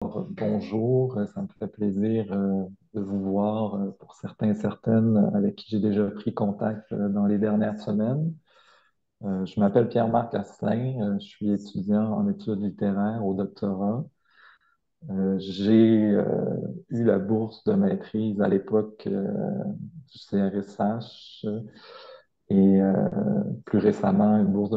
Bonjour, ça me fait plaisir de vous voir pour certains et certaines avec qui j'ai déjà pris contact dans les dernières semaines. Je m'appelle Pierre-Marc Asselin, je suis étudiant en études littéraires au doctorat. J'ai eu la bourse de maîtrise à l'époque du CRSH et plus récemment une bourse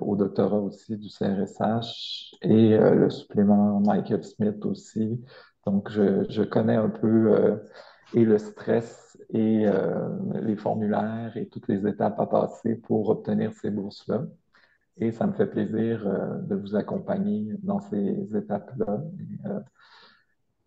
au doctorat aussi du CRSH et le supplément Michael Smith aussi. Donc, je connais un peu et le stress et les formulaires et toutes les étapes à passer pour obtenir ces bourses-là. Et ça me fait plaisir de vous accompagner dans ces étapes-là,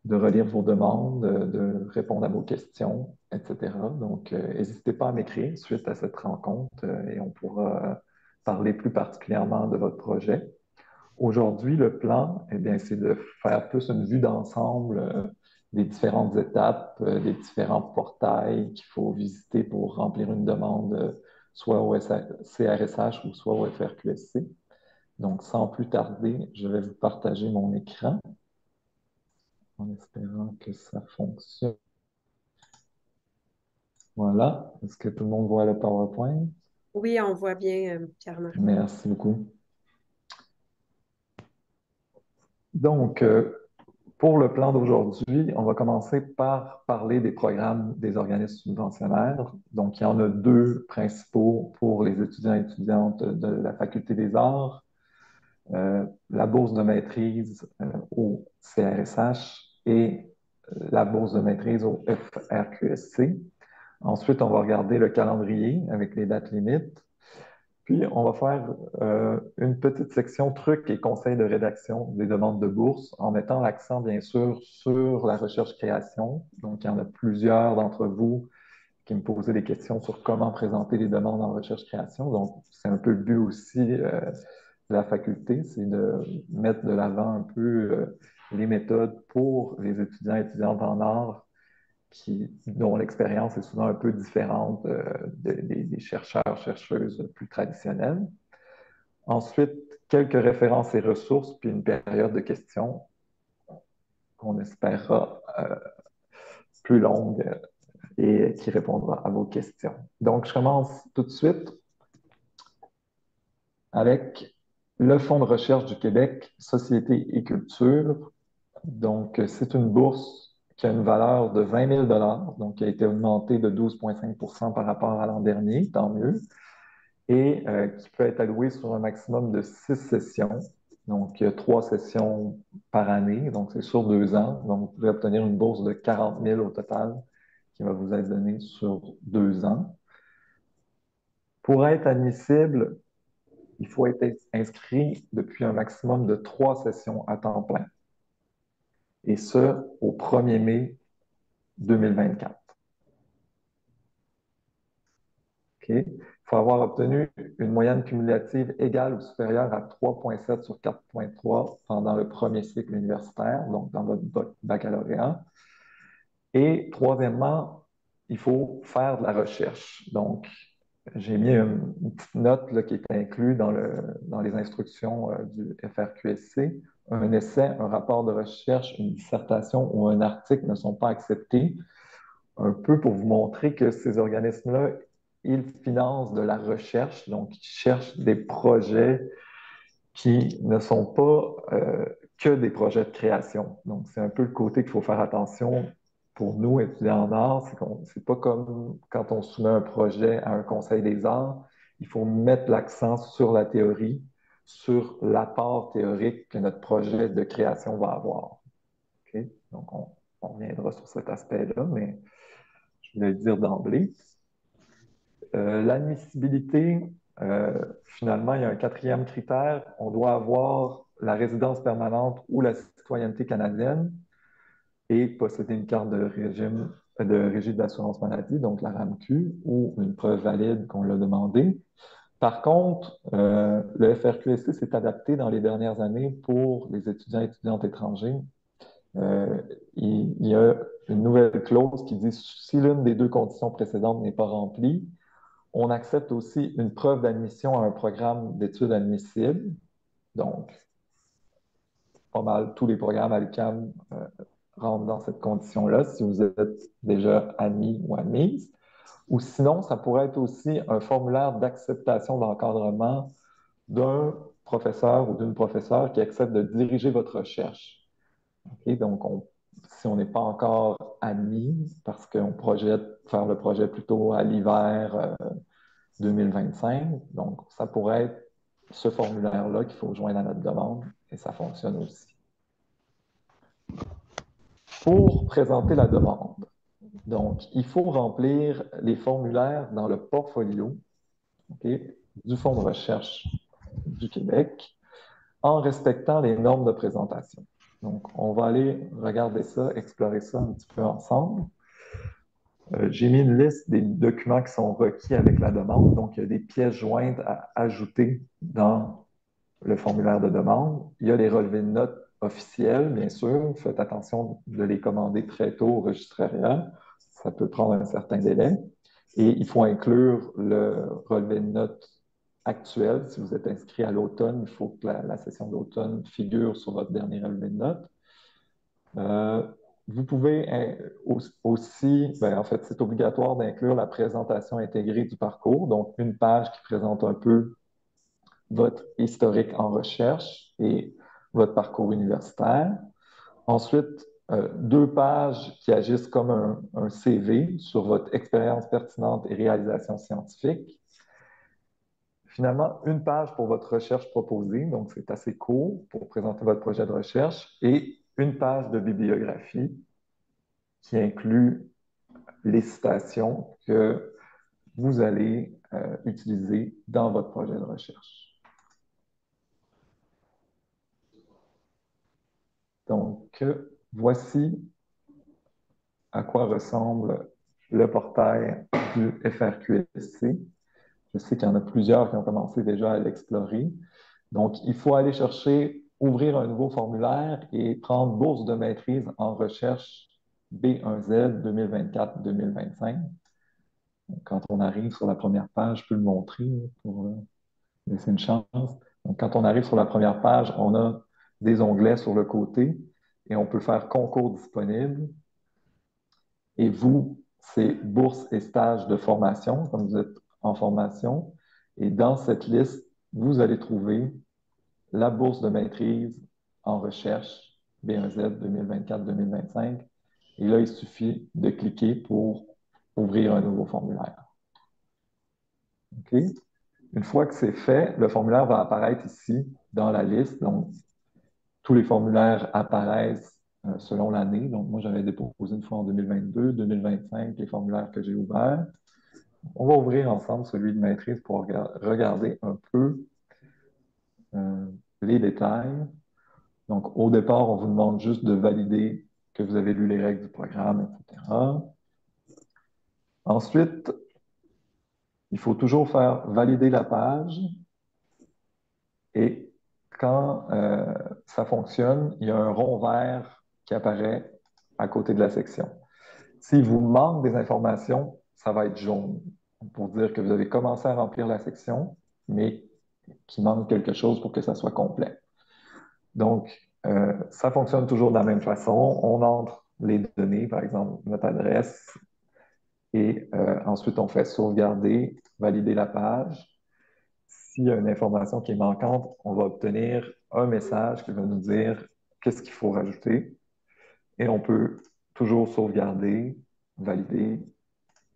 de relire vos demandes, de répondre à vos questions, etc. Donc, n'hésitez pas à m'écrire suite à cette rencontre et on pourra parler plus particulièrement de votre projet. Aujourd'hui, le plan, eh bien, c'est de faire plus une vue d'ensemble des différentes étapes, des différents portails qu'il faut visiter pour remplir une demande, soit au CRSH ou soit au FRQSC. Donc, sans plus tarder, je vais vous partager mon écran en espérant que ça fonctionne. Voilà. Est-ce que tout le monde voit le PowerPoint? Oui, on voit bien, Pierre-Marc. Merci beaucoup. Donc, pour le plan d'aujourd'hui, on va commencer par parler des programmes des organismes subventionnaires. Donc, il y en a deux principaux pour les étudiants et étudiantes de la Faculté des arts. La bourse de maîtrise au CRSH et la bourse de maîtrise au FRQSC. Ensuite, on va regarder le calendrier avec les dates limites. Puis, on va faire une petite section trucs et conseils de rédaction des demandes de bourse en mettant l'accent, bien sûr, sur la recherche-création. Donc, il y en a plusieurs d'entre vous qui me posaient des questions sur comment présenter les demandes en recherche-création. Donc, c'est un peu le but aussi de la faculté, c'est de mettre de l'avant un peu les méthodes pour les étudiants et étudiantes en art dont l'expérience est souvent un peu différente des chercheurs, chercheuses plus traditionnels. Ensuite, quelques références et ressources, puis une période de questions qu'on espérera plus longue et qui répondra à vos questions. Donc, je commence tout de suite avec le Fonds de recherche du Québec, Société et Culture. Donc, c'est une bourse qui a une valeur de 20 000 donc qui a été augmentée de 12,5 par rapport à l'an dernier, tant mieux, et qui peut être allouée sur un maximum de 6 sessions. Donc, il y a 3 sessions par année, donc c'est sur 2 ans. Donc, vous pouvez obtenir une bourse de 40 000 au total qui va vous être donnée sur 2 ans. Pour être admissible, il faut être inscrit depuis un maximum de 3 sessions à temps plein, et ce, au 1er mai 2024. OK? Il faut avoir obtenu une moyenne cumulative égale ou supérieure à 3,7 sur 4,3 pendant le premier cycle universitaire, donc dans votre baccalauréat. Et troisièmement, il faut faire de la recherche. Donc, j'ai mis une petite note là, qui est inclue dans les instructions du FRQSC. Un essai, un rapport de recherche, une dissertation ou un article ne sont pas acceptés, un peu pour vous montrer que ces organismes-là, ils financent de la recherche, donc ils cherchent des projets qui ne sont pas que des projets de création. Donc, c'est un peu le côté qu'il faut faire attention pour nous, étudiants en arts, c'est pas comme quand on soumet un projet à un conseil des arts, il faut mettre l'accent sur la théorie, sur l'apport théorique que notre projet de création va avoir. OK? Donc, on reviendra sur cet aspect-là, mais je voulais le dire d'emblée. L'admissibilité, finalement, il y a un quatrième critère. On doit avoir la résidence permanente ou la citoyenneté canadienne et posséder une carte de régie d'assurance maladie, donc la RAMQ, ou une preuve valide qu'on l'a demandé. Par contre, le FRQSC s'est adapté dans les dernières années pour les étudiants et étudiantes étrangers. Euh, il y a une nouvelle clause qui dit si l'une des deux conditions précédentes n'est pas remplie, on accepte aussi une preuve d'admission à un programme d'études admissibles. Donc, pas mal tous les programmes à l'UQAM rentrent dans cette condition-là, si vous êtes déjà admis ou admise. Ou sinon, ça pourrait être aussi un formulaire d'acceptation d'encadrement d'un professeur ou d'une professeure qui accepte de diriger votre recherche. Okay? Donc, si on n'est pas encore admis, parce qu'on projette faire le projet plutôt à l'hiver 2025, donc ça pourrait être ce formulaire-là qu'il faut joindre à notre demande et ça fonctionne aussi. Pour présenter la demande, donc, il faut remplir les formulaires dans le portfolio, okay, du Fonds de recherche du Québec en respectant les normes de présentation. Donc, on va aller regarder ça, explorer ça un petit peu ensemble. J'ai mis une liste des documents qui sont requis avec la demande. Donc, il y a des pièces jointes à ajouter dans le formulaire de demande. Il y a les relevés de notes officiels, bien sûr. Faites attention de les commander très tôt au registrariat. Ça peut prendre un certain délai. Et il faut inclure le relevé de notes actuel. Si vous êtes inscrit à l'automne, il faut que la session d'automne figure sur votre dernier relevé de notes. Vous pouvez aussi, en fait, c'est obligatoire d'inclure la présentation intégrée du parcours, donc une page qui présente un peu votre historique en recherche et votre parcours universitaire. Ensuite, deux pages qui agissent comme un CV sur votre expérience pertinente et réalisation scientifique. Finalement, une page pour votre recherche proposée, donc c'est assez court pour présenter votre projet de recherche, et une page de bibliographie qui inclut les citations que vous allez utiliser dans votre projet de recherche. Donc, voici à quoi ressemble le portail du FRQSC. Je sais qu'il y en a plusieurs qui ont commencé déjà à l'explorer. Donc, il faut aller chercher, ouvrir un nouveau formulaire et prendre bourse de maîtrise en recherche B1Z 2024-2025. Quand on arrive sur la première page, je peux le montrer pour laisser une chance. Donc, quand on arrive sur la première page, on a des onglets sur le côté et on peut faire concours disponible. Et vous, c'est bourse et stage de formation, comme vous êtes en formation. Et dans cette liste, vous allez trouver la bourse de maîtrise en recherche B1Z 2024-2025. Et là, il suffit de cliquer pour ouvrir un nouveau formulaire. OK? Une fois que c'est fait, le formulaire va apparaître ici dans la liste. Donc, tous les formulaires apparaissent selon l'année. Donc, moi, j'avais déposé une fois en 2022, 2025, les formulaires que j'ai ouverts. On va ouvrir ensemble celui de maîtrise pour regarder un peu les détails. Donc, au départ, on vous demande juste de valider que vous avez lu les règles du programme, etc. Ensuite, il faut toujours faire valider la page et quand ça fonctionne, il y a un rond vert qui apparaît à côté de la section. S'il vous manque des informations, ça va être jaune pour dire que vous avez commencé à remplir la section, mais qu'il manque quelque chose pour que ça soit complet. Donc, ça fonctionne toujours de la même façon. On entre les données, par exemple notre adresse, et ensuite on fait sauvegarder, valider la page. S'il y a une information qui est manquante, on va obtenir un message qui va nous dire qu'est-ce qu'il faut rajouter. Et on peut toujours sauvegarder, valider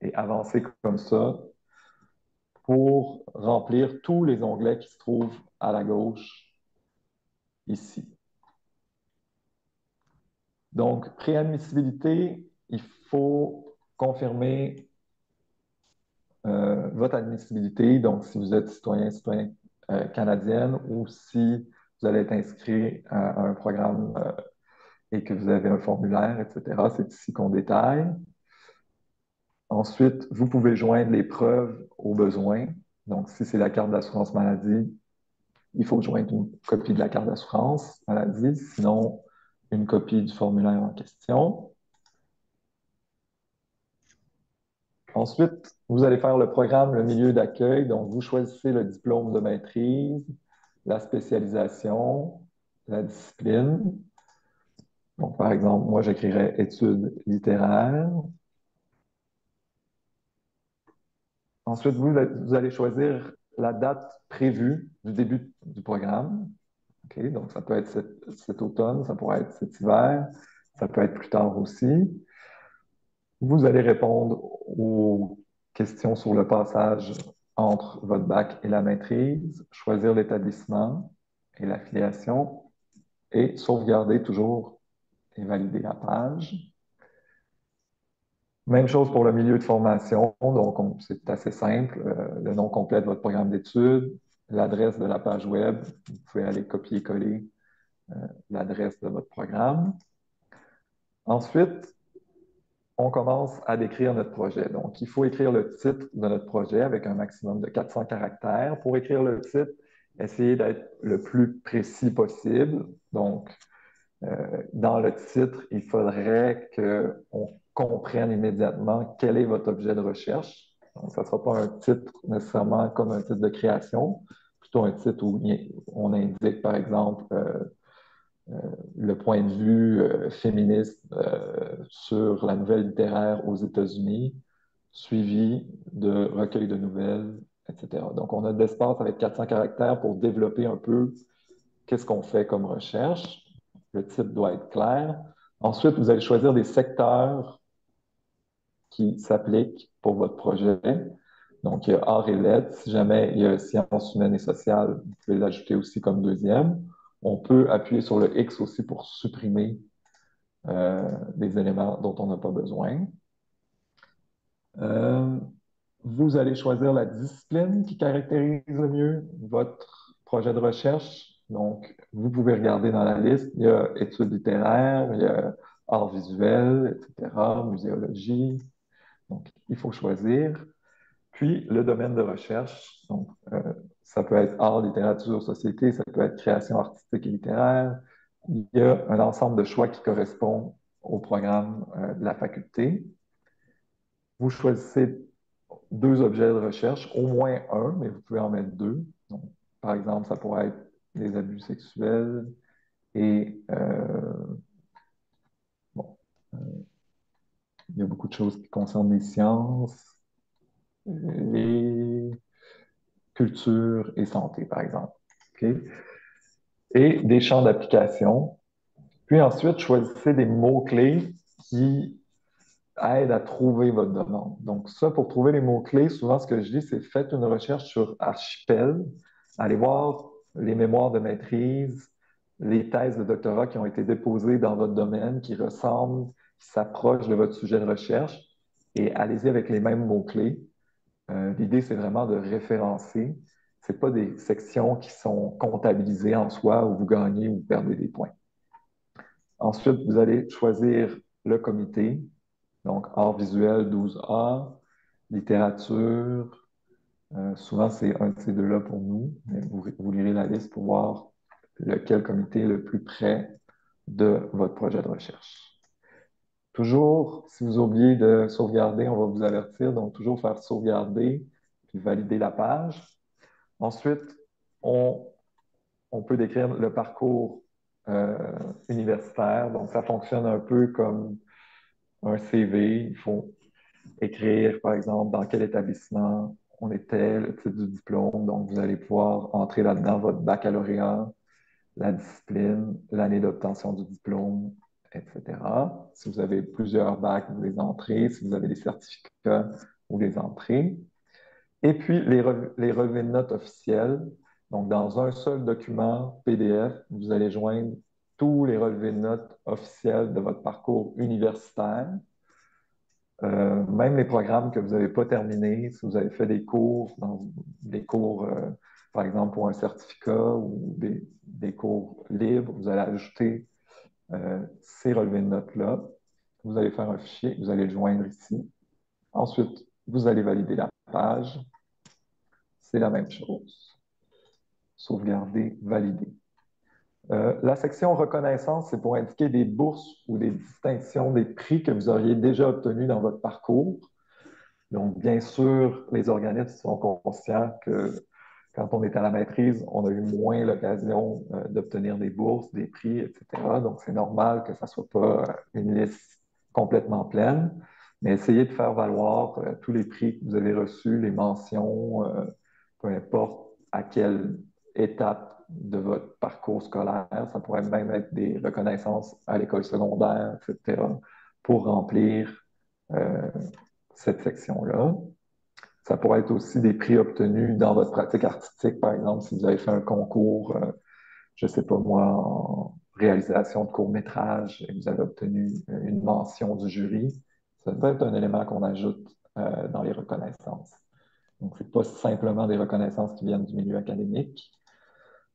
et avancer comme ça pour remplir tous les onglets qui se trouvent à la gauche ici. Donc, préadmissibilité, il faut confirmer votre admissibilité. Donc, si vous êtes citoyen canadienne ou si vous allez être inscrit à un programme et que vous avez un formulaire, etc. C'est ici qu'on détaille. Ensuite, vous pouvez joindre les preuves aux besoins. Donc, si c'est la carte d'assurance maladie, il faut joindre une copie de la carte d'assurance maladie, sinon une copie du formulaire en question. Ensuite, vous allez faire le programme, le milieu d'accueil. Donc, vous choisissez le diplôme de maîtrise, la spécialisation. la discipline. Donc, par exemple, moi, j'écrirais études littéraires. Ensuite, vous allez choisir la date prévue du début du programme. OK? Donc, ça peut être cet automne, ça pourrait être cet hiver, ça peut être plus tard aussi. Vous allez répondre aux questions sur le passage entre votre bac et la maîtrise, choisir l'établissement et l'affiliation et sauvegarder toujours et valider la page. Même chose pour le milieu de formation. Donc, c'est assez simple. Le nom complet de votre programme d'études, l'adresse de la page web. Vous pouvez aller copier-coller l'adresse de votre programme. Ensuite, on commence à décrire notre projet. Donc, il faut écrire le titre de notre projet avec un maximum de 400 caractères. Pour écrire le titre, essayez d'être le plus précis possible. Donc, dans le titre, il faudrait qu'on comprenne immédiatement quel est votre objet de recherche. Donc, ça ne sera pas un titre nécessairement comme un titre de création, plutôt un titre où on indique, par exemple, le point de vue féministe sur la nouvelle littéraire aux États-Unis, suivi de recueils de nouvelles, etc. Donc, on a de l'espace avec 400 caractères pour développer un peu qu'est-ce qu'on fait comme recherche. Le titre doit être clair. Ensuite, vous allez choisir des secteurs qui s'appliquent pour votre projet. Donc, il y a art et lettres. Si jamais il y a sciences humaines et sociales, vous pouvez l'ajouter aussi comme deuxième. On peut appuyer sur le X aussi pour supprimer des éléments dont on n'a pas besoin. Euh, vous allez choisir la discipline qui caractérise le mieux votre projet de recherche. Donc, vous pouvez regarder dans la liste, il y a études littéraires, il y a art visuel, etc., muséologie. Donc, il faut choisir. Puis, le domaine de recherche. Donc, ça peut être art, littérature, société, ça peut être création artistique et littéraire. Il y a un ensemble de choix qui correspond au programme de la faculté. Vous choisissez deux objets de recherche, au moins un, mais vous pouvez en mettre deux. Donc, par exemple, ça pourrait être les abus sexuels et bon, il y a beaucoup de choses qui concernent les sciences, les cultures et santé, par exemple. OK? Et des champs d'application. Puis ensuite, choisissez des mots-clés qui aident à trouver votre demande. Donc, ça, pour trouver les mots-clés, souvent, ce que je dis, c'est faites une recherche sur Archipel. Allez voir les mémoires de maîtrise, les thèses de doctorat qui ont été déposées dans votre domaine, qui ressemblent, qui s'approchent de votre sujet de recherche, et allez-y avec les mêmes mots-clés. L'idée, c'est vraiment de référencer. Ce pas des sections qui sont comptabilisées en soi où vous gagnez ou vous perdez des points. Ensuite, vous allez choisir le comité, donc art visuel 12A, littérature. Souvent, c'est un de ces deux-là pour nous, mais vous lirez la liste pour voir lequel comité est le plus près de votre projet de recherche. Toujours, si vous oubliez de sauvegarder, on va vous avertir, donc toujours faire sauvegarder puis valider la page. Ensuite, on, on peut décrire le parcours euh, universitaire. Donc, ça fonctionne un peu comme un CV. Il faut écrire, par exemple, dans quel établissement on était, le titre du diplôme. Donc, vous allez pouvoir entrer là-dedans votre baccalauréat, la discipline, l'année d'obtention du diplôme, etc. Si vous avez plusieurs bacs, vous les entrez. Si vous avez des certificats, vous les entrez. Et puis, les relevés de notes officiels. Donc, dans un seul document PDF, vous allez joindre tous les relevés de notes officiels de votre parcours universitaire, même les programmes que vous n'avez pas terminés, si vous avez fait des cours, par exemple, pour un certificat ou des cours libres, vous allez ajouter ces relevés de notes-là. Vous allez faire un fichier, vous allez le joindre ici. Ensuite, vous allez valider la page. C'est la même chose. Sauvegarder, valider. La section reconnaissance, c'est pour indiquer des bourses ou des distinctions, des prix que vous auriez déjà obtenus dans votre parcours. Donc, bien sûr, les organismes sont conscients que Quand on est à la maîtrise, on a eu moins l'occasion d'obtenir des bourses, des prix, etc. Donc, c'est normal que ça ne soit pas une liste complètement pleine, mais essayez de faire valoir tous les prix que vous avez reçus, les mentions, peu importe à quelle étape de votre parcours scolaire. Ça pourrait même être des reconnaissances à l'école secondaire, etc., pour remplir euh, cette section-là. Ça pourrait être aussi des prix obtenus dans votre pratique artistique, par exemple, si vous avez fait un concours, je ne sais pas moi, en réalisation de court-métrage et vous avez obtenu une mention du jury. Ça peut être un élément qu'on ajoute dans les reconnaissances. Donc, ce n'est pas simplement des reconnaissances qui viennent du milieu académique.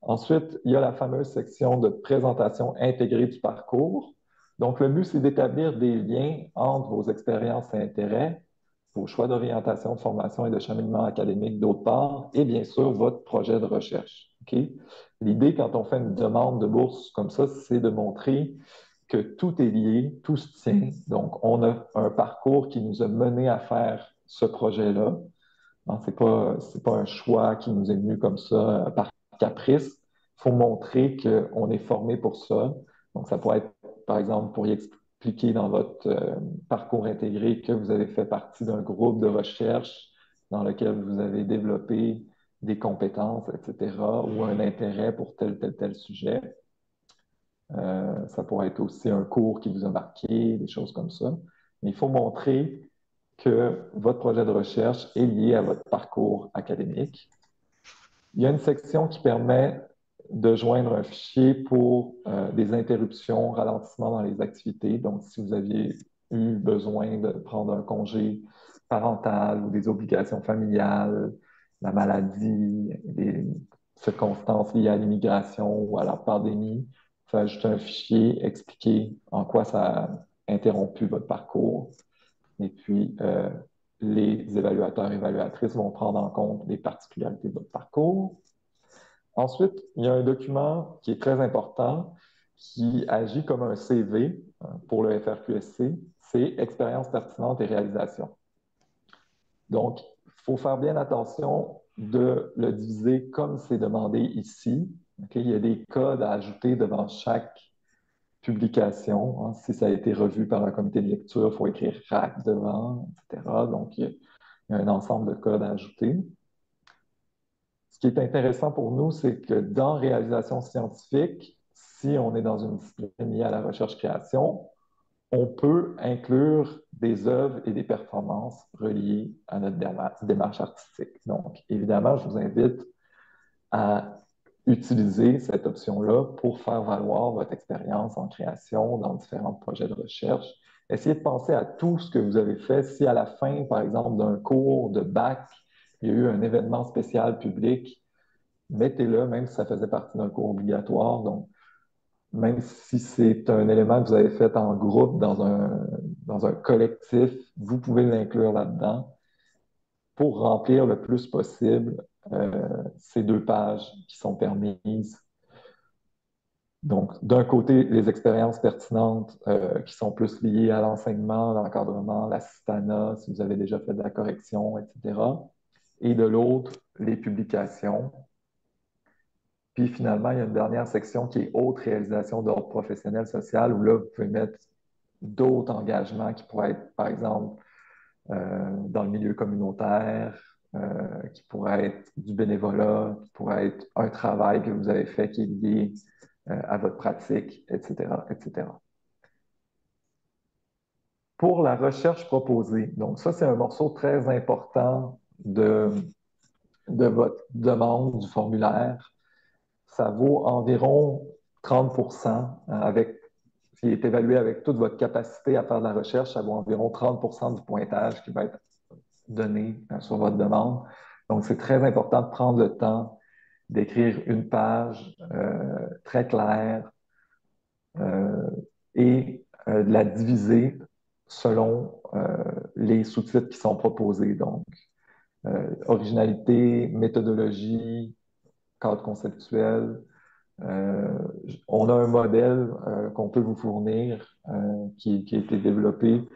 Ensuite, il y a la fameuse section de présentation intégrée du parcours. Donc, le but, c'est d'établir des liens entre vos expériences et intérêts, vos choix d'orientation, de formation et de cheminement académique d'autre part, et bien sûr, votre projet de recherche. OK? L'idée, quand on fait une demande de bourse comme ça, c'est de montrer que tout est lié, tout se tient. Donc, on a un parcours qui nous a mené à faire ce projet-là. C'est pas un choix qui nous est venu comme ça par caprice. Il faut montrer qu'on est formé pour ça. Donc, ça pourrait être, par exemple, vous pourriez expliquer dans votre parcours intégré que vous avez fait partie d'un groupe de recherche dans lequel vous avez développé des compétences, etc., ou un intérêt pour tel sujet. Ça pourrait être aussi un cours qui vous a marqué, des choses comme ça. Mais il faut montrer que votre projet de recherche est lié à votre parcours académique. Il y a une section qui permet de joindre un fichier pour des interruptions, ralentissements dans les activités. Donc, si vous aviez eu besoin de prendre un congé parental ou des obligations familiales, la maladie, des circonstances liées à l'immigration ou à la pandémie, vous pouvez ajouter un fichier, expliquer en quoi ça a interrompu votre parcours. Et puis, les évaluateurs et évaluatrices vont prendre en compte les particularités de votre parcours. Ensuite, il y a un document qui est très important, qui agit comme un CV pour le FRQSC, c'est expérience pertinente et réalisation. Donc, il faut faire bien attention de le diviser comme c'est demandé ici. Okay? Il y a des codes à ajouter devant chaque publication. Hein. Si ça a été revu par un comité de lecture, il faut écrire RAC devant, etc. Donc, il y a un ensemble de codes à ajouter. Ce qui est intéressant pour nous, c'est que dans réalisation scientifique, si on est dans une discipline liée à la recherche-création, on peut inclure des œuvres et des performances reliées à notre démarche artistique. Donc, évidemment, je vous invite à utiliser cette option-là pour faire valoir votre expérience en création dans différents projets de recherche. Essayez de penser à tout ce que vous avez fait. Si à la fin, par exemple, d'un cours de bac, il y a eu un événement spécial public, mettez-le, même si ça faisait partie d'un cours obligatoire. Donc, même si c'est un élément que vous avez fait en groupe, dans un collectif, vous pouvez l'inclure là-dedans pour remplir le plus possible ces deux pages qui sont permises. Donc, d'un côté, les expériences pertinentes qui sont plus liées à l'enseignement, l'encadrement, l'assistanat, si vous avez déjà fait de la correction, etc. Et de l'autre, les publications. Puis finalement, il y a une dernière section qui est autres réalisations d'ordre professionnel social, où là, vous pouvez mettre d'autres engagements qui pourraient être, par exemple, dans le milieu communautaire, qui pourrait être du bénévolat, qui pourrait être un travail que vous avez fait qui est lié à votre pratique, etc., etc. Pour la recherche proposée, donc ça, c'est un morceau très important de votre demande du formulaire. Ça vaut environ 30 avec, qui est évalué avec toute votre capacité à faire de la recherche, ça vaut environ 30 du pointage qui va être donné sur votre demande. Donc, c'est très important de prendre le temps d'écrire une page très claire et de la diviser selon les sous-titres qui sont proposés. Donc, originalité, méthodologie, cadre conceptuel. Euh, on a un modèle qu'on peut vous fournir qui a été développé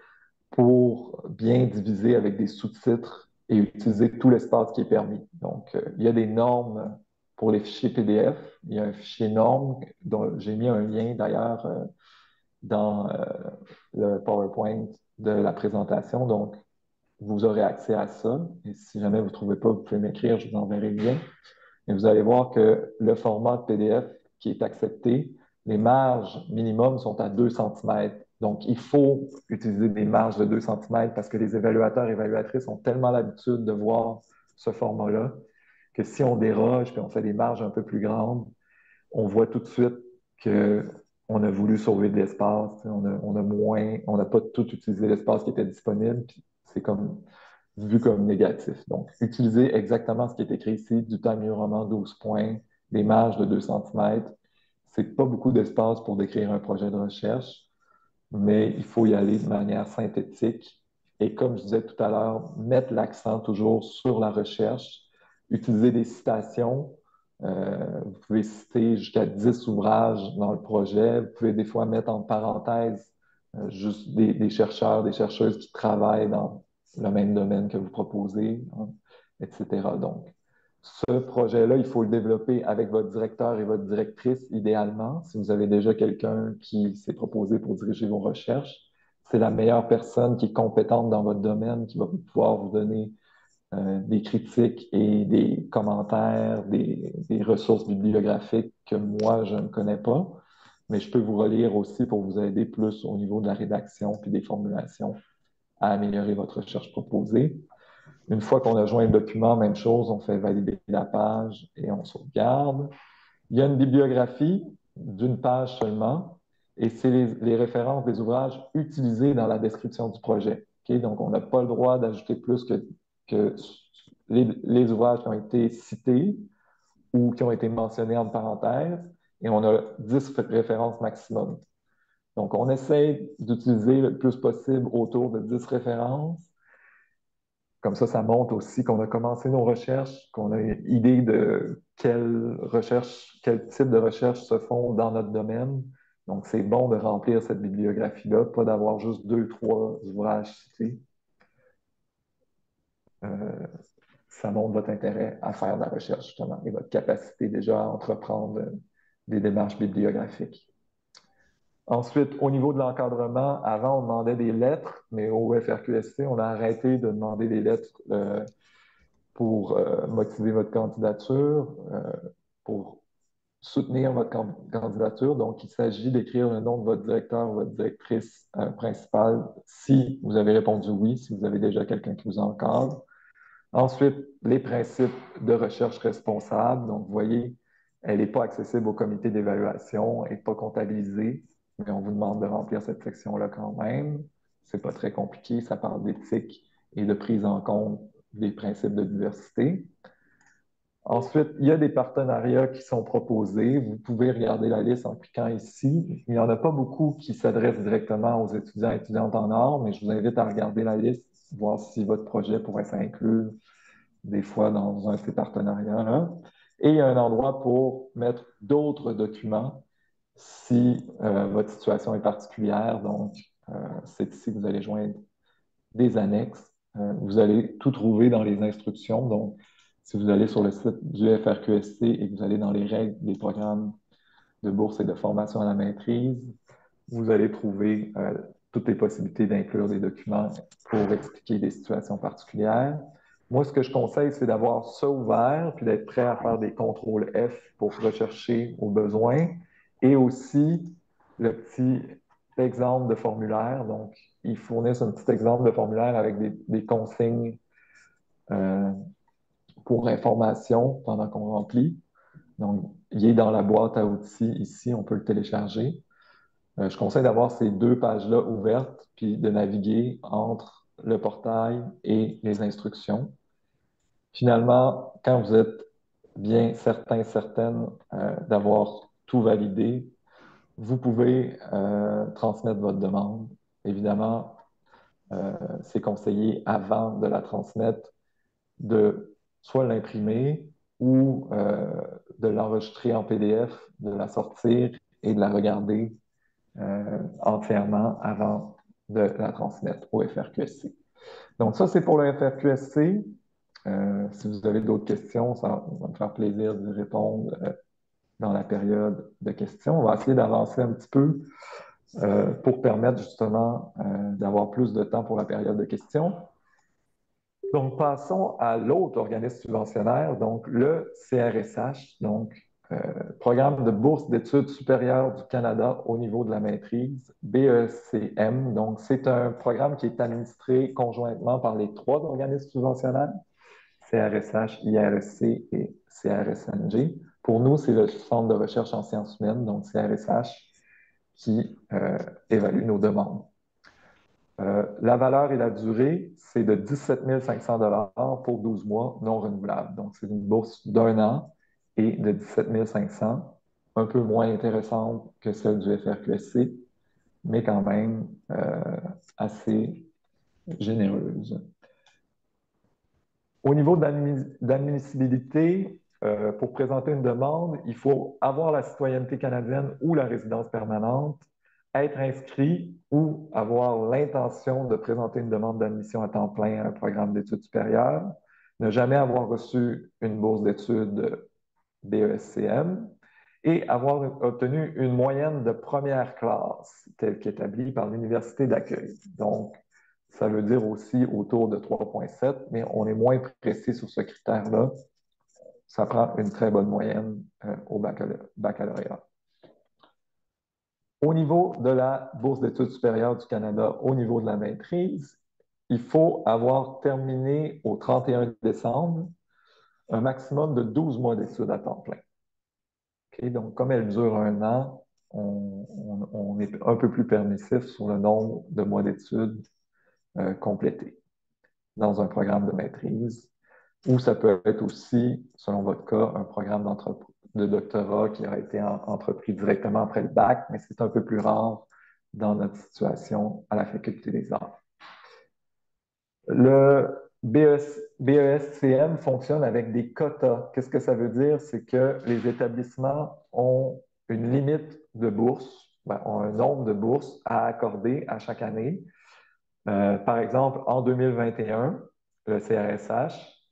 pour bien diviser avec des sous-titres et utiliser tout l'espace qui est permis. Donc, il y a des normes pour les fichiers PDF. Il y a un fichier norme dont j'ai mis un lien d'ailleurs dans le PowerPoint de la présentation. Donc, vous aurez accès à ça. Et si jamais vous ne trouvez pas, vous pouvez m'écrire, je vous enverrai le lien. Et vous allez voir que le format de PDF qui est accepté, les marges minimum sont à 2 cm. Donc, il faut utiliser des marges de 2 cm parce que les évaluateurs et évaluatrices ont tellement l'habitude de voir ce format-là que si on déroge et on fait des marges un peu plus grandes, on voit tout de suite qu'on a voulu sauver de l'espace, on n'a pas tout utilisé l'espace qui était disponible, puis c'est comme vu comme négatif. Donc, utilisez exactement ce qui est écrit ici, du time New Roman 12 points, des marges de 2 cm. C'est pas beaucoup d'espace pour décrire un projet de recherche, mais il faut y aller de manière synthétique. Et comme je disais tout à l'heure, mettre l'accent toujours sur la recherche, utiliser des citations. Vous pouvez citer jusqu'à 10 ouvrages dans le projet. Vous pouvez des fois mettre en parenthèse juste des chercheurs, des chercheuses qui travaillent dans le même domaine que vous proposez, hein, etc. Donc, ce projet-là, il faut le développer avec votre directeur et votre directrice, idéalement. Si vous avez déjà quelqu'un qui s'est proposé pour diriger vos recherches, c'est la meilleure personne qui est compétente dans votre domaine qui va pouvoir vous donner des critiques et des commentaires, des ressources bibliographiques que moi, je ne connais pas, mais je peux vous relire aussi pour vous aider plus au niveau de la rédaction puis des formulations à améliorer votre recherche proposée. Une fois qu'on a joint le document, même chose, on fait valider la page et on sauvegarde. Il y a une bibliographie d'une page seulement et c'est les références des ouvrages utilisés dans la description du projet. Okay? Donc, on n'a pas le droit d'ajouter plus que les ouvrages qui ont été cités ou qui ont été mentionnés en parenthèse et on a 10 références maximum. Donc, on essaie d'utiliser le plus possible autour de 10 références. Comme ça montre aussi qu'on a commencé nos recherches, qu'on a une idée de quel type de recherche se font dans notre domaine. Donc, c'est bon de remplir cette bibliographie-là, pas d'avoir juste 2, 3 ouvrages cités. Euh, Ça montre votre intérêt à faire de la recherche, justement, et votre capacité déjà à entreprendre des démarches bibliographiques. Ensuite, au niveau de l'encadrement, avant, on demandait des lettres, mais au FRQSC, on a arrêté de demander des lettres pour motiver votre candidature, pour soutenir votre candidature. Donc, il s'agit d'écrire le nom de votre directeur ou votre directrice principale si vous avez répondu oui, si vous avez déjà quelqu'un qui vous encadre. Ensuite, les principes de recherche responsable. Donc, vous voyez, elle n'est pas accessible au comité d'évaluation, elle n'est pas comptabilisée, mais on vous demande de remplir cette section-là quand même. Ce n'est pas très compliqué, ça parle d'éthique et de prise en compte des principes de diversité. Ensuite, il y a des partenariats qui sont proposés. Vous pouvez regarder la liste en cliquant ici. Il n'y en a pas beaucoup qui s'adressent directement aux étudiants et étudiantes en art, mais je vous invite à regarder la liste, voir si votre projet pourrait s'inclure des fois dans un de ces partenariats-là. Et il y a un endroit pour mettre d'autres documents si votre situation est particulière. Donc, c'est ici que vous allez joindre des annexes. Vous allez tout trouver dans les instructions. Donc, si vous allez sur le site du FRQSC et que vous allez dans les règles des programmes de bourse et de formation à la maîtrise, vous allez trouver toutes les possibilités d'inclure des documents pour expliquer des situations particulières. Moi, ce que je conseille, c'est d'avoir ça ouvert, puis d'être prêt à faire des contrôles F pour rechercher au besoin, et aussi le petit exemple de formulaire. Donc, ils fournissent un petit exemple de formulaire avec des consignes euh, pour information pendant qu'on remplit. Donc, il est dans la boîte à outils ici, on peut le télécharger. Je conseille d'avoir ces deux pages-là ouvertes, puis de naviguer entre le portail et les instructions. Finalement, quand vous êtes bien certain, certaine d'avoir tout validé, vous pouvez transmettre votre demande. Évidemment, c'est conseillé avant de la transmettre de soit l'imprimer ou de l'enregistrer en PDF, de la sortir et de la regarder entièrement avant de la transmettre au FRQSC. Donc ça, c'est pour le FRQSC. Si vous avez d'autres questions, ça va me faire plaisir d'y répondre dans la période de questions. On va essayer d'avancer un petit peu pour permettre justement d'avoir plus de temps pour la période de questions. Donc, passons à l'autre organisme subventionnaire, donc le CRSH, donc Programme de bourse d'études supérieures du Canada au niveau de la maîtrise, BECM. Donc, c'est un programme qui est administré conjointement par les trois organismes subventionnaires, CRSH, IRSC et CRSNG. Pour nous, c'est le Centre de recherche en sciences humaines, donc CRSH, qui évalue nos demandes. La valeur et la durée, c'est de 17 500 pour 12 mois non renouvelables. Donc, c'est une bourse d'un an et de 17 500, un peu moins intéressante que celle du FRQSC, mais quand même assez généreuse. Au niveau d'admissibilité, pour présenter une demande, il faut avoir la citoyenneté canadienne ou la résidence permanente, être inscrit ou avoir l'intention de présenter une demande d'admission à temps plein à un programme d'études supérieures, ne jamais avoir reçu une bourse d'études BESCM et avoir obtenu une moyenne de première classe telle qu'établie par l'université d'accueil. Donc, ça veut dire aussi autour de 3,7, mais on est moins précis sur ce critère-là. Ça prend une très bonne moyenne au baccalauréat. Au niveau de la Bourse d'études supérieures du Canada, au niveau de la maîtrise, il faut avoir terminé au 31 décembre un maximum de 12 mois d'études à temps plein. Okay? Donc, comme elle dure un an, on est un peu plus permissif sur le nombre de mois d'études complétés dans un programme de maîtrise, ou ça peut être aussi, selon votre cas, un programme de doctorat qui a été entrepris directement après le bac, mais c'est un peu plus rare dans notre situation à la Faculté des arts. Le BESCM fonctionne avec des quotas. Qu'est-ce que ça veut dire? C'est que les établissements ont une limite de bourses, ont un nombre de bourses à accorder à chaque année. Par exemple, en 2021, le CRSH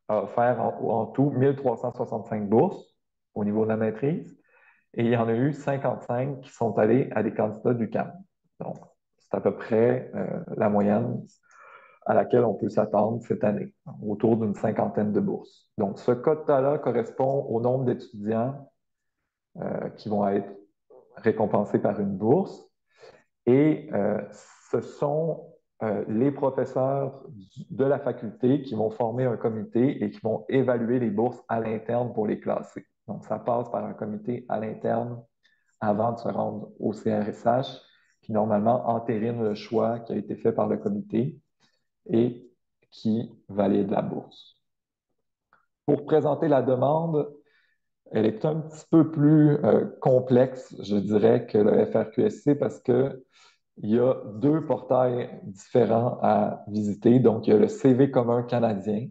a offert en tout 1365 bourses au niveau de la maîtrise et il y en a eu 55 qui sont allés à des candidats du CAM. Donc, c'est à peu près la moyenne à laquelle on peut s'attendre cette année, autour d'une cinquantaine de bourses. Donc, ce quota-là correspond au nombre d'étudiants qui vont être récompensés par une bourse. Et ce sont les professeurs de la faculté qui vont former un comité et qui vont évaluer les bourses à l'interne pour les classer. Donc, ça passe par un comité à l'interne avant de se rendre au CRSH, qui normalement entérine le choix qui a été fait par le comité et qui valide la bourse. Pour présenter la demande, elle est un petit peu plus complexe, je dirais, que le FRQSC parce que il y a deux portails différents à visiter. Donc, il y a le CV commun canadien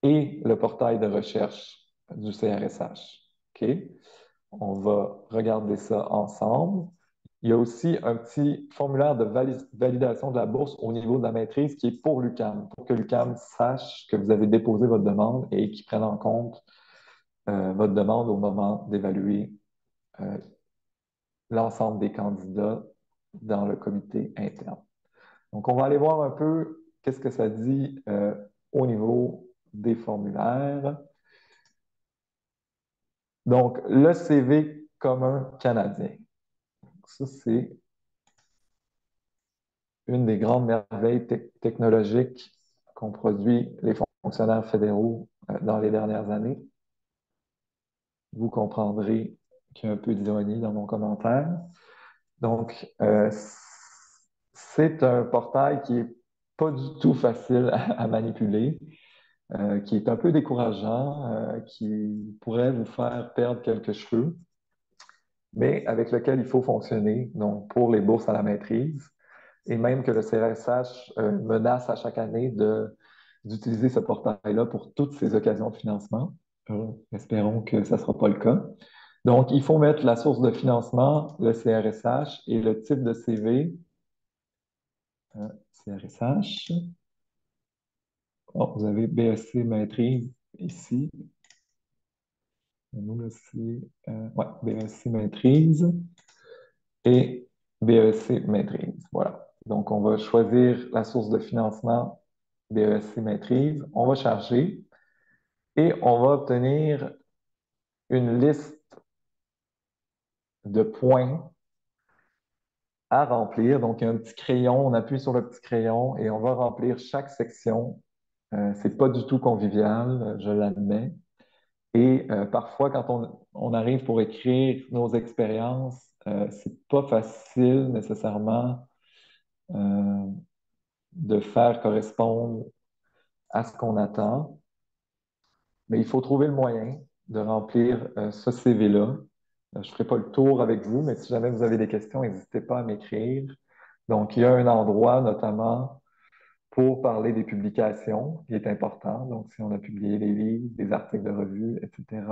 et le portail de recherche du CRSH. OK? On va regarder ça ensemble. Il y a aussi un petit formulaire de validation de la bourse au niveau de la maîtrise qui est pour l'UQAM, pour que l'UQAM sache que vous avez déposé votre demande et qu'il prenne en compte votre demande au moment d'évaluer euh, l'ensemble des candidats dans le comité interne. Donc, on va aller voir un peu qu'est-ce que ça dit au niveau des formulaires. Donc, le CV commun canadien. Ça, c'est une des grandes merveilles technologiques qu'ont produit les fonctionnaires fédéraux dans les dernières années. Vous comprendrez qu'il y a un peu d'ironie dans mon commentaire. Donc, c'est un portail qui est pas du tout facile à manipuler, qui est un peu décourageant, qui pourrait vous faire perdre quelques cheveux, mais avec lequel il faut fonctionner, donc pour les bourses à la maîtrise, et même que le CRSH menace à chaque année d'utiliser ce portail-là pour toutes ces occasions de financement. Espérons que ça ne sera pas le cas. Donc, il faut mettre la source de financement, le CRSH, et le type de CV, CRSH. Bon, vous avez BSc maîtrise ici. Nous, là, ouais, BSc maîtrise et BESC maîtrise. Voilà. Donc, on va choisir la source de financement BESC maîtrise. On va charger et on va obtenir une liste de points à remplir. Donc, il y a un petit crayon, on appuie sur le petit crayon et on va remplir chaque section. C'est pas du tout convivial, je l'admets. Et parfois, quand on arrive pour écrire nos expériences, c'est pas facile nécessairement euh, de faire correspondre à ce qu'on attend, mais il faut trouver le moyen de remplir ce CV-là. Je ne ferai pas le tour avec vous, mais si jamais vous avez des questions, n'hésitez pas à m'écrire. Donc, il y a un endroit notamment pour parler des publications qui est important. Donc, si on a publié des livres, des articles de revue, etc.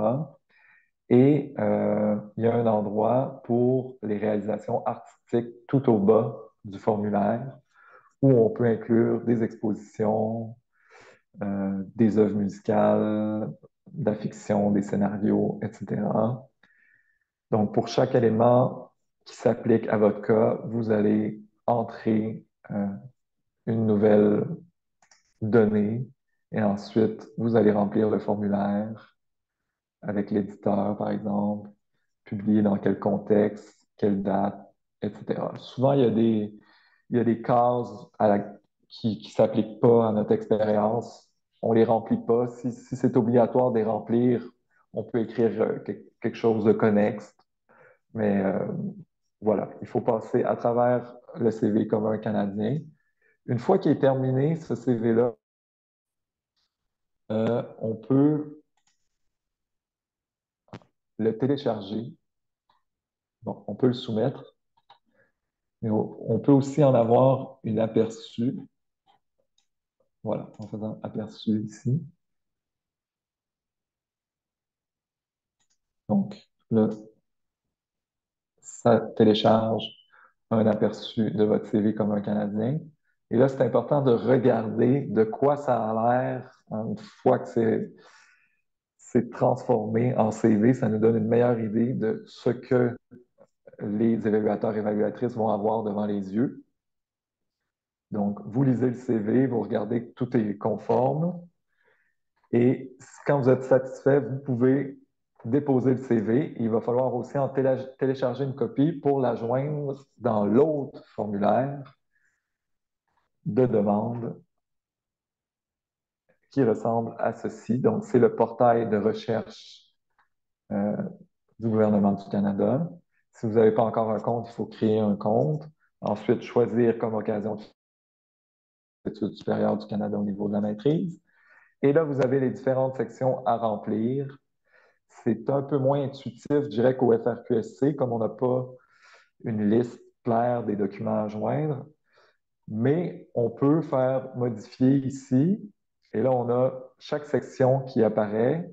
Et il y a un endroit pour les réalisations artistiques tout au bas du formulaire où on peut inclure des expositions, des œuvres musicales, de la fiction, des scénarios, etc. Donc, pour chaque élément qui s'applique à votre cas, vous allez entrer une nouvelle donnée et ensuite, vous allez remplir le formulaire avec l'éditeur, par exemple, publié dans quel contexte, quelle date, etc. Souvent, il y a des cases qui ne s'appliquent pas à notre expérience. On ne les remplit pas. Si c'est obligatoire de les remplir, on peut écrire quelque chose de connexe. Mais voilà, il faut passer à travers le CV comme un Canadien. Une fois qu'il est terminé, ce CV-là, on peut le télécharger. Bon, on peut le soumettre, mais on peut aussi en avoir une aperçu. Voilà, en faisant aperçu ici. Donc, là, ça télécharge un aperçu de votre CV comme un Canadien. Et là, c'est important de regarder de quoi ça a l'air une fois que c'est transformé en CV. Ça nous donne une meilleure idée de ce que les évaluateurs et évaluatrices vont avoir devant les yeux. Donc, vous lisez le CV, vous regardez que tout est conforme. Et quand vous êtes satisfait, vous pouvez déposer le CV. Il va falloir aussi en télécharger une copie pour la joindre dans l'autre formulaire de demande qui ressemble à ceci. Donc, c'est le portail de recherche euh, du gouvernement du Canada. Si vous n'avez pas encore un compte, il faut créer un compte. Ensuite, choisir comme occasion d'études supérieures du Canada au niveau de la maîtrise. Et là, vous avez les différentes sections à remplir. C'est un peu moins intuitif, je dirais, qu'au FRQSC, comme on n'a pas une liste claire des documents à joindre, mais on peut faire modifier ici. Et là, on a chaque section qui apparaît.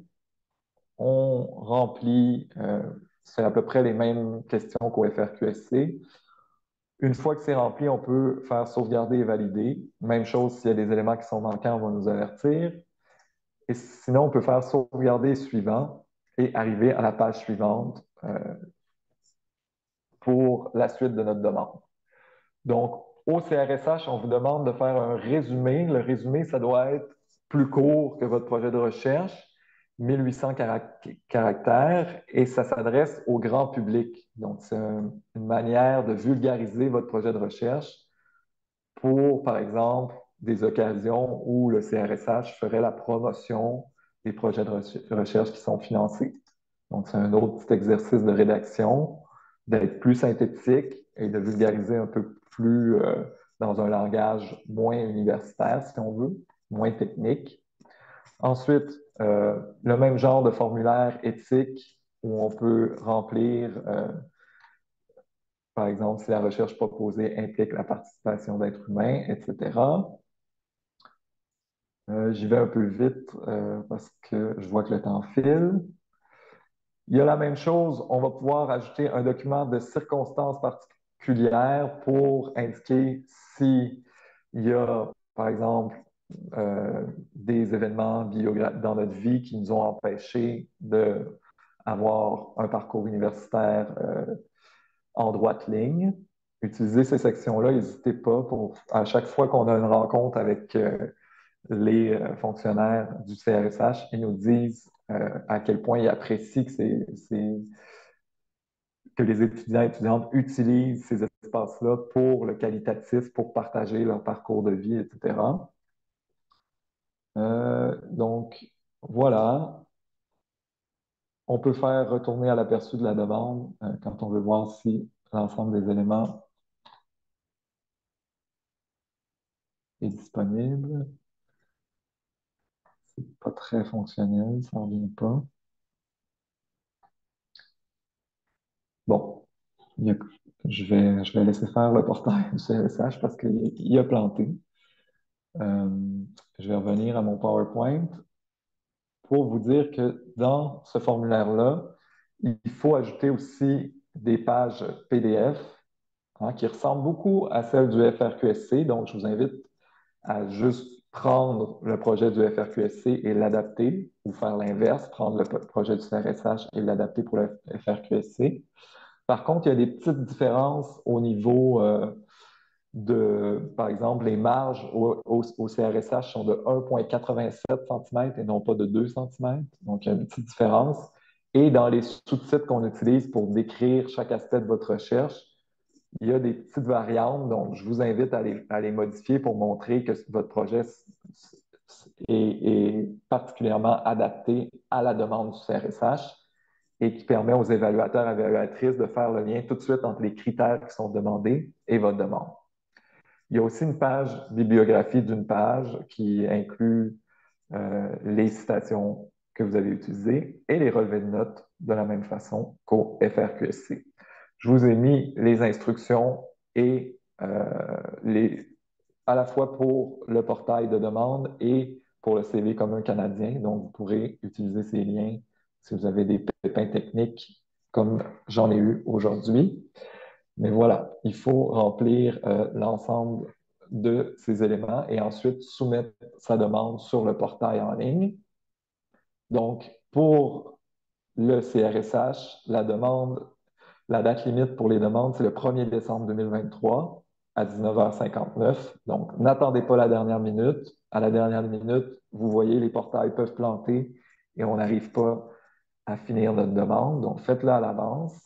On remplit, c'est à peu près les mêmes questions qu'au FRQSC. Une fois que c'est rempli, on peut faire sauvegarder et valider. Même chose, s'il y a des éléments qui sont manquants, on va nous avertir. Et sinon, on peut faire sauvegarder suivant et arriver à la page suivante pour la suite de notre demande. Donc, au CRSH, on vous demande de faire un résumé. Le résumé, ça doit être plus court que votre projet de recherche, 1800 caractères, et ça s'adresse au grand public. Donc, c'est une manière de vulgariser votre projet de recherche pour, par exemple, des occasions où le CRSH ferait la promotion des projets de recherche qui sont financés. Donc, c'est un autre petit exercice de rédaction, d'être plus synthétique et de vulgariser un peu plus dans un langage moins universitaire, si on veut, moins technique. Ensuite, le même genre de formulaire éthique où on peut remplir, par exemple, si la recherche proposée implique la participation d'êtres humains, etc. J'y vais un peu vite parce que je vois que le temps file. Il y a la même chose, on va pouvoir ajouter un document de circonstances particulières pour indiquer s'il y a, par exemple, des événements dans notre vie qui nous ont empêchés d'avoir un parcours universitaire en droite ligne. Utilisez ces sections-là, n'hésitez pas à chaque fois qu'on a une rencontre avec les fonctionnaires du CRSH, ils nous disent à quel point ils apprécient que les étudiants et étudiantes utilisent ces espaces-là pour le qualitatif, pour partager leur parcours de vie, etc. Donc, voilà. On peut faire retourner à l'aperçu de la demande quand on veut voir si l'ensemble des éléments est disponible. C'est pas très fonctionnel, ça ne revient pas. Bon, il y a- je vais laisser faire le portail du CRSH parce qu'il a planté. Euh, je vais revenir à mon PowerPoint pour vous dire que dans ce formulaire-là, il faut ajouter aussi des pages PDF qui ressemblent beaucoup à celles du FRQSC. Donc, je vous invite à juste prendre le projet du FRQSC et l'adapter, ou faire l'inverse, prendre le projet du CRSH et l'adapter pour le FRQSC. Par contre, il y a des petites différences au niveau par exemple, les marges au CRSH sont de 1,87 cm et non pas de 2 cm. Donc, il y a une petite différence. Et dans les sous-titres qu'on utilise pour décrire chaque aspect de votre recherche, il y a des petites variantes. Donc, je vous invite à les modifier pour montrer que votre projet est particulièrement adapté à la demande du CRSH et qui permet aux évaluateurs et évaluatrices de faire le lien tout de suite entre les critères qui sont demandés et votre demande. Il y a aussi une page bibliographie d'une page qui inclut les citations que vous avez utilisées et les relevés de notes de la même façon qu'au FRQSC. Je vous ai mis les instructions et à la fois pour le portail de demande et pour le CV commun canadien. Donc, vous pourrez utiliser ces liens si vous avez des pépins techniques comme j'en ai eu aujourd'hui. Mais voilà, il faut remplir l'ensemble de ces éléments et ensuite soumettre sa demande sur le portail en ligne. Donc, pour le CRSH, la date limite pour les demandes, c'est le 1er décembre 2023 à 19h59. Donc, n'attendez pas la dernière minute. À la dernière minute, vous voyez, les portails peuvent planter et on n'arrive pas à finir notre demande. Donc, faites-la à l'avance.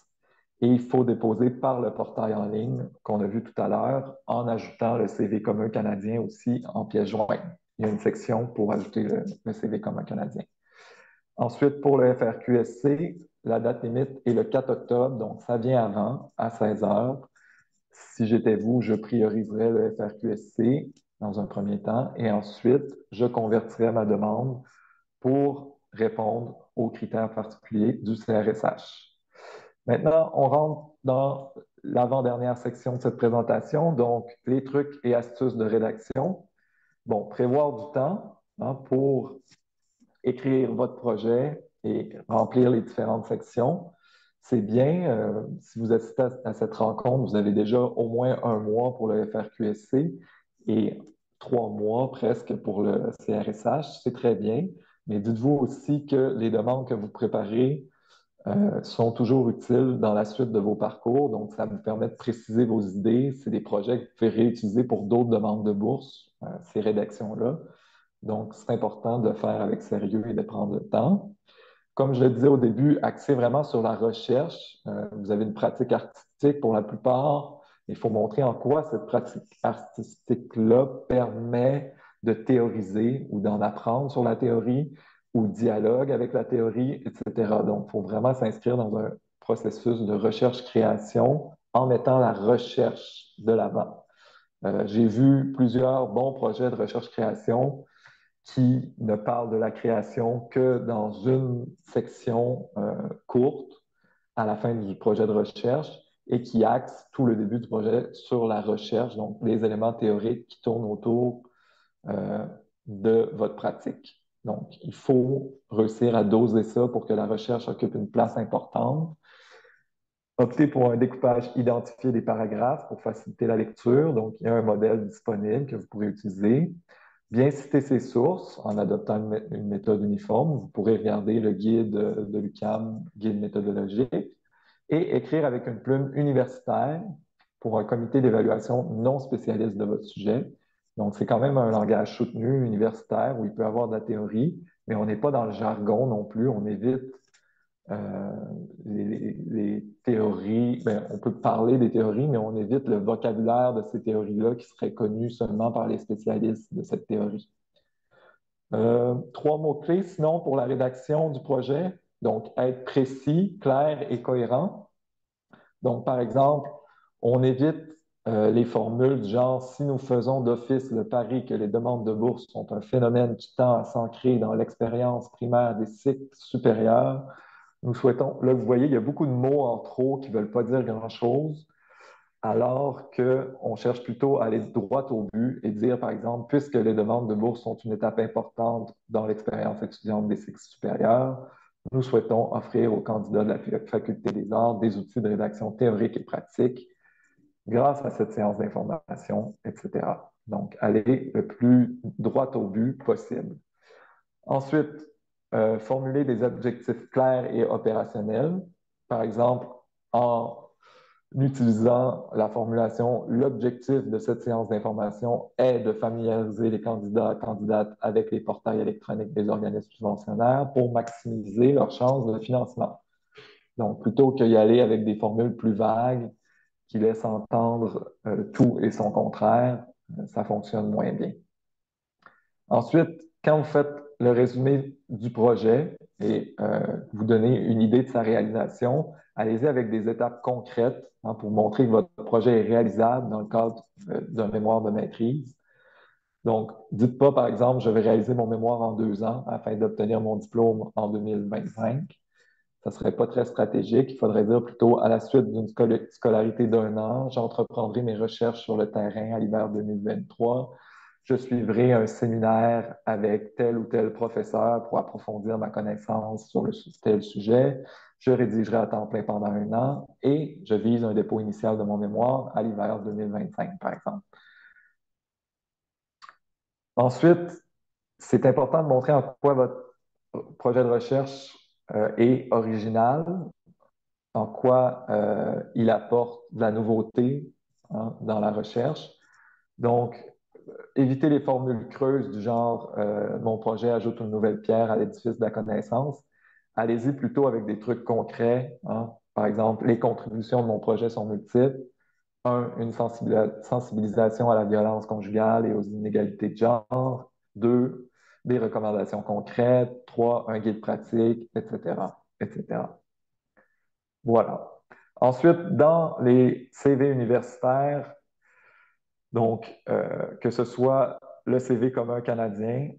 Et il faut déposer par le portail en ligne qu'on a vu tout à l'heure en ajoutant le CV commun canadien aussi en pièce jointe. Il y a une section pour ajouter le CV commun canadien. Ensuite, pour le FRQSC, la date limite est le 4 octobre, donc ça vient avant, à 16 heures. Si j'étais vous, je prioriserais le FRQSC dans un premier temps et ensuite, je convertirais ma demande pour répondre aux critères particuliers du CRSH. Maintenant, on rentre dans l'avant-dernière section de cette présentation, donc les trucs et astuces de rédaction. Bon, prévoir du temps pour écrire votre projet et remplir les différentes sections. C'est bien. Si vous assistez à cette rencontre, vous avez déjà au moins un mois pour le FRQSC et 3 mois presque pour le CRSH. C'est très bien. Mais dites-vous aussi que les demandes que vous préparez sont toujours utiles dans la suite de vos parcours. Donc, ça vous permet de préciser vos idées. C'est des projets que vous pouvez réutiliser pour d'autres demandes de bourse, ces rédactions-là. Donc, c'est important de faire avec sérieux et de prendre le temps. Comme je le disais au début, axez vraiment sur la recherche. Vous avez une pratique artistique pour la plupart. Il faut montrer en quoi cette pratique artistique-là permet de théoriser ou d'en apprendre sur la théorie ou dialogue avec la théorie, etc. Donc, il faut vraiment s'inscrire dans un processus de recherche-création en mettant la recherche de l'avant. J'ai vu plusieurs bons projets de recherche-création qui ne parle de la création que dans une section courte à la fin du projet de recherche et qui axe tout le début du projet sur la recherche, donc les éléments théoriques qui tournent autour euh, de votre pratique. Donc, il faut réussir à doser ça pour que la recherche occupe une place importante. Optez pour un découpage identifié des paragraphes pour faciliter la lecture. Donc, il y a un modèle disponible que vous pourrez utiliser. Bien citer ses sources en adoptant une méthode uniforme. Vous pourrez regarder le guide de l'UQAM, guide méthodologique, et écrire avec une plume universitaire pour un comité d'évaluation non spécialiste de votre sujet. Donc, c'est quand même un langage soutenu universitaire où il peut y avoir de la théorie, mais on n'est pas dans le jargon non plus. On évite euh, les théories. Ben, on peut parler des théories, mais on évite le vocabulaire de ces théories-là qui serait connu seulement par les spécialistes de cette théorie. Trois mots-clés, sinon, pour la rédaction du projet. Donc, être précis, clair et cohérent. Donc, par exemple, on évite les formules du genre si nous faisons d'office le pari que les demandes de bourse sont un phénomène qui tend à s'ancrer dans l'expérience primaire des cycles supérieurs. Nous souhaitons, là, vous voyez, il y a beaucoup de mots en trop qui ne veulent pas dire grand-chose, alors qu'on cherche plutôt à aller droit au but et dire, par exemple, puisque les demandes de bourse sont une étape importante dans l'expérience étudiante des cycles supérieurs, nous souhaitons offrir aux candidats de la Faculté des arts des outils de rédaction théorique et pratique grâce à cette séance d'information, etc. Donc, aller le plus droit au but possible. Ensuite, formuler des objectifs clairs et opérationnels. Par exemple, en utilisant la formulation l'objectif de cette séance d'information est de familiariser les candidats et candidates avec les portails électroniques des organismes subventionnaires pour maximiser leurs chances de financement. Donc, plutôt qu'y aller avec des formules plus vagues qui laissent entendre tout et son contraire, ça fonctionne moins bien. Ensuite, quand vous faites le résumé du projet et vous donnez une idée de sa réalisation, allez-y avec des étapes concrètes pour montrer que votre projet est réalisable dans le cadre d'un mémoire de maîtrise. Donc, dites pas, par exemple, je vais réaliser mon mémoire en 2 ans afin d'obtenir mon diplôme en 2025. Ça ne serait pas très stratégique. Il faudrait dire plutôt, à la suite d'une scolarité d'1 an, j'entreprendrai mes recherches sur le terrain à l'hiver 2023. Je suivrai un séminaire avec tel ou tel professeur pour approfondir ma connaissance sur tel sujet. Je rédigerai à temps plein pendant 1 an et je vise un dépôt initial de mon mémoire à l'hiver 2025, par exemple. Ensuite, c'est important de montrer en quoi votre projet de recherche est original, en quoi il apporte de la nouveauté dans la recherche. Donc, évitez les formules creuses du genre mon projet ajoute une nouvelle pierre à l'édifice de la connaissance. Allez-y plutôt avec des trucs concrets. Par exemple, les contributions de mon projet sont multiples. Une sensibilisation à la violence conjugale et aux inégalités de genre. Deux, des recommandations concrètes. Trois, un guide pratique, etc., etc. Voilà. Ensuite, dans les CV universitaires, donc que ce soit le CV commun canadien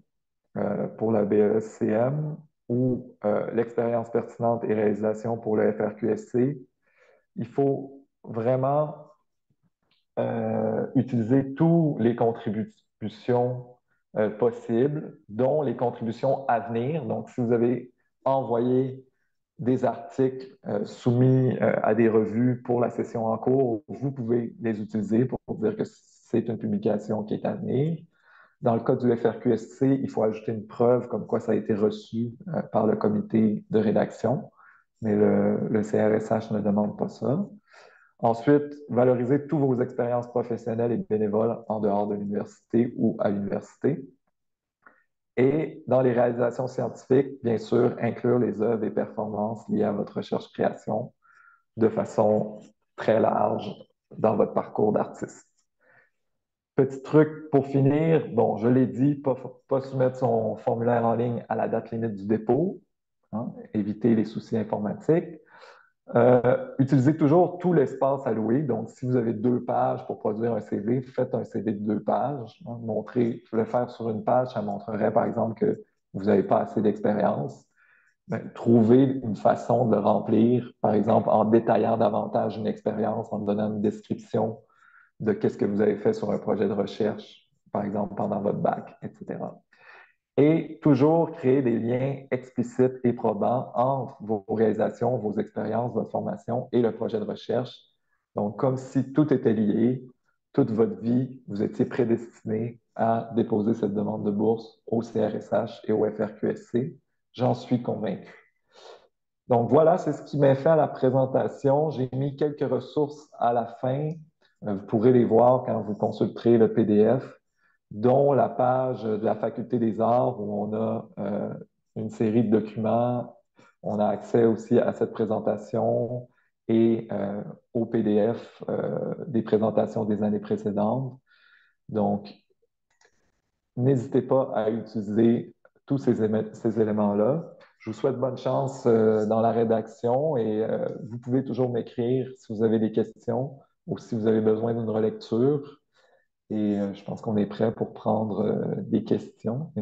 pour la BESCM ou l'expérience pertinente et réalisation pour le FRQSC, il faut vraiment utiliser toutes les contributions possibles, dont les contributions à venir. Donc, si vous avez envoyé des articles soumis à des revues pour la session en cours, vous pouvez les utiliser pour dire que c'est une publication qui est à venir. Dans le cas du FRQSC, il faut ajouter une preuve comme quoi ça a été reçu par le comité de rédaction, mais le CRSH ne demande pas ça. Ensuite, valoriser toutes vos expériences professionnelles et bénévoles en dehors de l'université ou à l'université. Et dans les réalisations scientifiques, bien sûr, inclure les œuvres et performances liées à votre recherche-création de façon très large dans votre parcours d'artiste. Petit truc pour finir, bon, je l'ai dit, pas soumettre son formulaire en ligne à la date limite du dépôt, éviter les soucis informatiques. Utilisez toujours tout l'espace alloué. Donc, si vous avez 2 pages pour produire un CV, faites un CV de 2 pages. Le faire sur une page, ça montrerait, par exemple, que vous n'avez pas assez d'expérience. Trouvez une façon de le remplir, par exemple, en détaillant davantage une expérience, en donnant une description de qu'est-ce que vous avez fait sur un projet de recherche, par exemple, pendant votre bac, etc. Et toujours créer des liens explicites et probants entre vos réalisations, vos expériences, votre formation et le projet de recherche. Donc, comme si tout était lié, toute votre vie, vous étiez prédestiné à déposer cette demande de bourse au CRSH et au FRQSC. J'en suis convaincu. Donc voilà, c'est ce qui m'a fait à la présentation. J'ai mis quelques ressources à la fin. Vous pourrez les voir quand vous consulterez le PDF, dont la page de la Faculté des Arts où on a une série de documents. On a accès aussi à cette présentation et au PDF des présentations des années précédentes. Donc, n'hésitez pas à utiliser tous ces éléments-là. Je vous souhaite bonne chance dans la rédaction et vous pouvez toujours m'écrire si vous avez des questions ou si vous avez besoin d'une relecture. Et je pense qu'on est prêt pour prendre des questions.